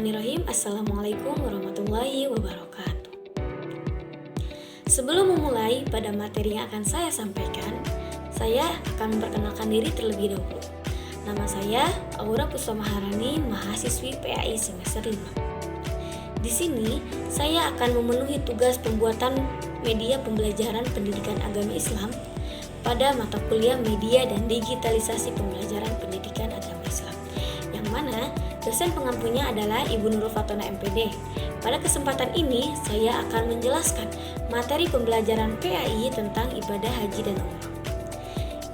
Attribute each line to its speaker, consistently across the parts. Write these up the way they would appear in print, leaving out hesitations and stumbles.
Speaker 1: Bismillahirrahmanirrahim. Assalamualaikum warahmatullahi wabarakatuh. Sebelum memulai pada materi yang akan saya sampaikan, saya akan memperkenalkan diri terlebih dahulu. Nama saya Aura Puspa-Maharani, mahasiswi PAI semester 5. Di sini saya akan memenuhi tugas pembuatan media pembelajaran pendidikan agama Islam pada mata kuliah Media dan Digitalisasi Pembelajaran Pendidikan Agama Islam, yang mana dosen pengampunya adalah Ibu Nurul Fatona MPD. Pada kesempatan ini, saya akan menjelaskan materi pembelajaran PAI tentang ibadah haji dan umroh.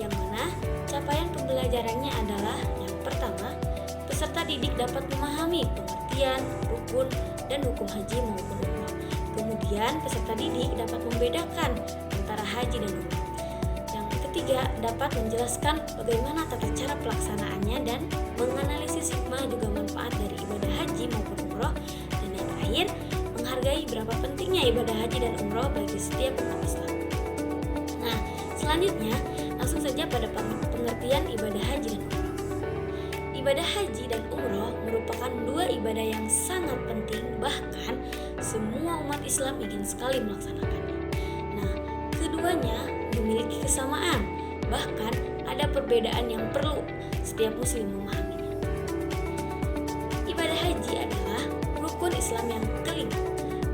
Speaker 1: Yang mana capaian pembelajarannya adalah yang pertama, peserta didik dapat memahami pengertian, rukun, dan hukum haji maupun umroh. Kemudian, peserta didik dapat membedakan antara haji dan umroh. Yang ketiga, dapat menjelaskan bagaimana tata cara pelaksanaannya dan menganalisis hikmah juga manfaat dari ibadah haji maupun umroh. Dan yang terakhir, menghargai berapa pentingnya ibadah haji dan umroh bagi setiap umat Islam. Nah, selanjutnya langsung saja pada pengertian ibadah haji dan umroh. Ibadah haji dan umroh merupakan dua ibadah yang sangat penting, bahkan semua umat Islam ingin sekali melaksanakannya. Nah, keduanya memiliki kesamaan, bahkan ada perbedaan yang perlu setiap muslim memahaminya. Ibadah haji adalah rukun Islam yang kelima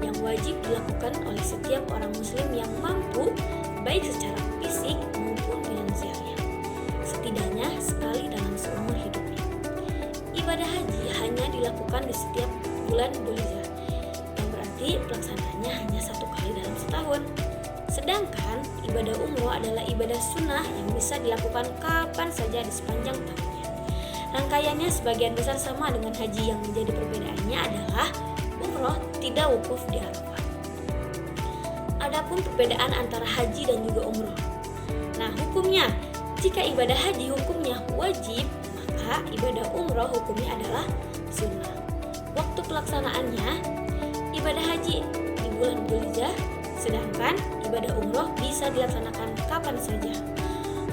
Speaker 1: yang wajib dilakukan oleh setiap orang muslim yang mampu, baik secara fisik maupun finansialnya, setidaknya sekali dalam seumur hidupnya. Ibadah haji hanya dilakukan di setiap bulan Dzulhijjah, yang berarti pelaksanaannya hanya satu kali dalam setahun. Sedangkan ibadah umroh adalah ibadah sunnah yang bisa dilakukan kapan saja di sepanjang tahunnya. Rangkaiannya sebagian besar sama dengan haji, yang menjadi perbedaannya adalah umroh tidak wukuf di Arafah. Adapun perbedaan antara haji dan juga umroh. Nah, hukumnya, jika ibadah haji hukumnya wajib, maka ibadah umroh hukumnya adalah sunnah. Waktu pelaksanaannya, ibadah haji di bulan Dzulhijjah, sedangkan ibadah umroh bisa dilaksanakan kapan saja.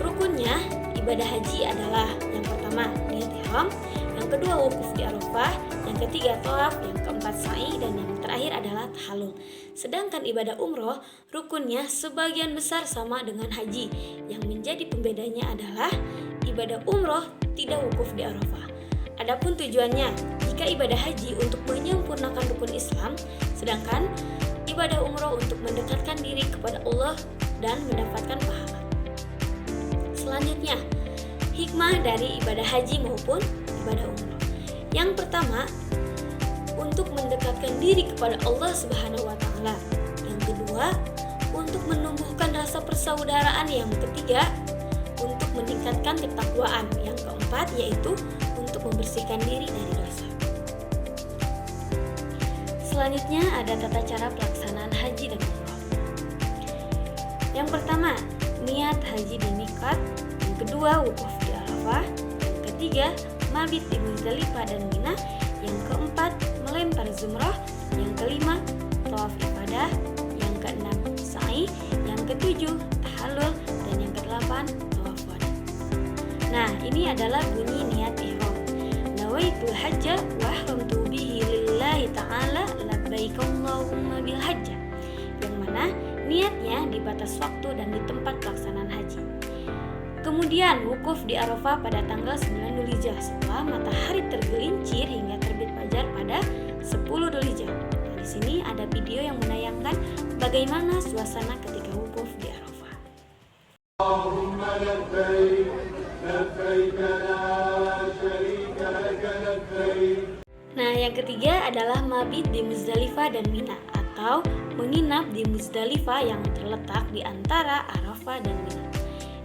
Speaker 1: Rukunnya ibadah haji adalah yang pertama niat ihram, yang kedua wukuf di Arafah, yang ketiga tawaf, yang keempat sa'i, dan yang terakhir adalah tahallul. Sedangkan ibadah umroh rukunnya sebagian besar sama dengan haji. Yang menjadi pembedanya adalah ibadah umroh tidak wukuf di Arafah. Adapun tujuannya, jika ibadah haji untuk menyempurnakan rukun Islam, sedangkan ibadah umroh untuk mendekatkan diri kepada Allah dan mendapatkan pahala. Selanjutnya, hikmah dari ibadah haji maupun ibadah umroh. Yang pertama, untuk mendekatkan diri kepada Allah Subhanahu wa taala. Yang kedua, untuk menumbuhkan rasa persaudaraan. Yang ketiga, untuk meningkatkan ketakwaan. Yang keempat, yaitu untuk membersihkan diri dari dosa. Selanjutnya ada tata cara pelaksanaan haji dan umroh. Yang pertama, niat haji di miqat. Yang kedua, wukuf di Arafah. Yang ketiga, mabit di Muzdalifah dan Mina. Yang keempat, melempar jumrah. Yang kelima, tawaf ibadah. Yang keenam, sa'i. Yang ketujuh, tahallul. Dan yang kedelapan, tawaf wada. Nah, ini adalah bunyi niat ihram. Nawaitul hajja wa ahramtu bihi lillahi ta'ala labbaik Allahumma bil hajjah, yang mana niatnya di batas waktu dan di tempat pelaksanaan haji. Kemudian wukuf di Arafah pada tanggal 9 Dzulhijjah setelah matahari tergelincir hingga terbit fajar pada 10 Dzulhijjah. Di sini ada video yang menayangkan bagaimana suasana ketika wukuf di Arafah. Allahumma labbaik labbaik la syarika lak labbaik. Nah, yang ketiga adalah mabit di Muzdalifah dan Mina, atau menginap di Muzdalifah yang terletak di antara Arafah dan Mina.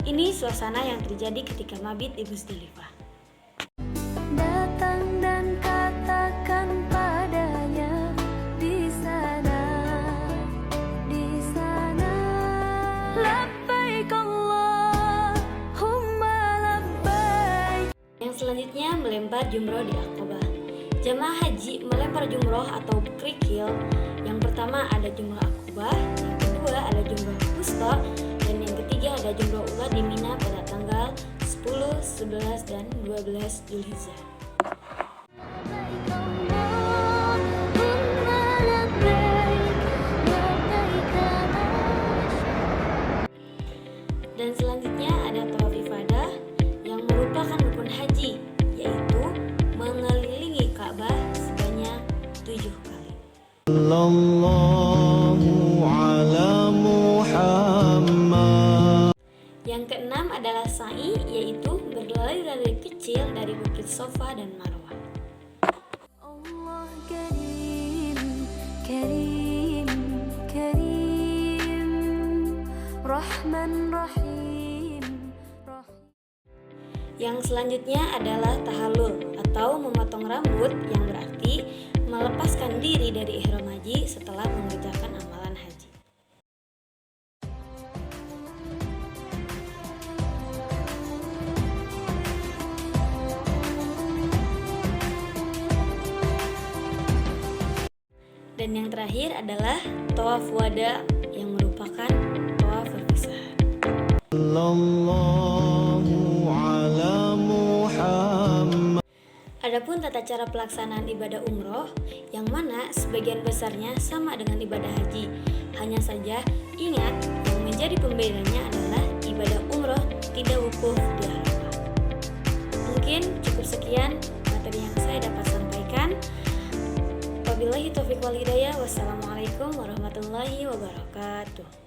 Speaker 1: Ini suasana yang terjadi ketika mabit di Muzdalifah.
Speaker 2: Datang dan katakan padanya di sana, labbaik Allahumma labbaik.
Speaker 1: Yang selanjutnya melempar jumroh di Aqabah. Jamaah haji melempar jumroh atau kerikil. Yang pertama ada jumroh Aqabah, yang kedua ada jumroh wusta, dan yang ketiga ada jumroh ula di Mina pada tanggal 10, 11, dan 12 Dzulhijjah. Dan selanjutnya ada tawaf ifadah yang merupakan rukun haji, yaitu mengelilingi Ka'bah sebanyak 7 kali. Yang keenam adalah sa'i, yaitu berlari-lari kecil dari bukit Safa dan Marwah.
Speaker 2: Allah Karim, Karim, Karim, Rahman Rahim, Rahim.
Speaker 1: Yang selanjutnya adalah tahallul atau memotong rambut, yang berarti melepaskan diri dari ihram haji setelah mengerjakan amalan haji. Dan yang terakhir adalah tawaf wada, yang merupakan tawaf perpisahan. Adapun tata cara pelaksanaan ibadah umroh, yang mana sebagian besarnya sama dengan ibadah haji. Hanya saja ingat, yang menjadi pembedanya adalah ibadah umroh tidak wukuf di Arafah. Mungkin cukup sekian materi yang saya dapat sampaikan. Wabillahi taufiq wal hidayah. Wassalamualaikum warahmatullahi wabarakatuh.